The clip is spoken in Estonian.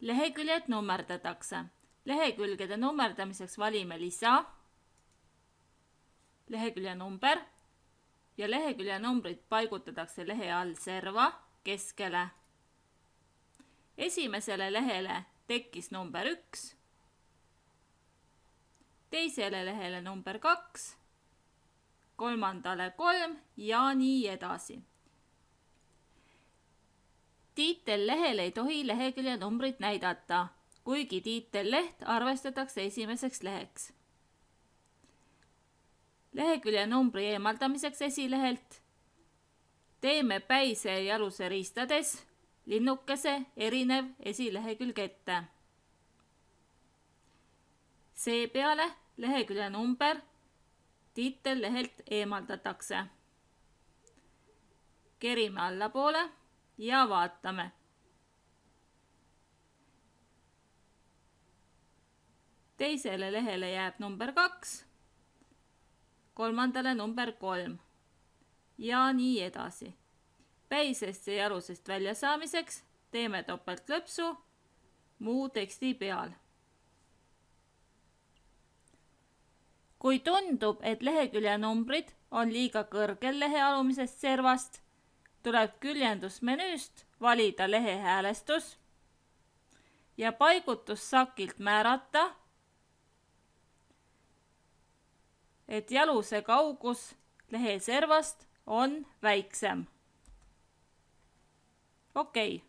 Leheküljed nummerdatakse. Lehekülgede nummerdamiseks valime lisa, lehekülje number ja lehekülje numbrid paigutatakse lehe all serva keskele. Esimesele lehele tekkis number 1, teisele lehele number 2, kolmandale 3 ja nii edasi. Tiitellehel ei tohi lehekülje numbrit näidata, kuigi tiitelleht arvestatakse esimeseks leheks. Lehekülje numbri eemaldamiseks esilehelt teeme päise ja jaluse riistades linnukese erinev esilehekülg ette. Seepeale lehekülje number tiitellehelt eemaldatakse. Kerime allapoole ja vaatame. Teisele lehele jääb number 2, kolmandale number 3 ja nii edasi. Päisest ja jalusest väljasaamiseks teeme topeltklõpsu muu teksti peal. Kui tundub, et lehekülje numbrid on liiga kõrgel lehe alumisest servast, tuleb küljendusmenüüst valida lehe häälestus ja paigutussakilt määrata, et jaluse kaugus lehe servast on väiksem. Okei.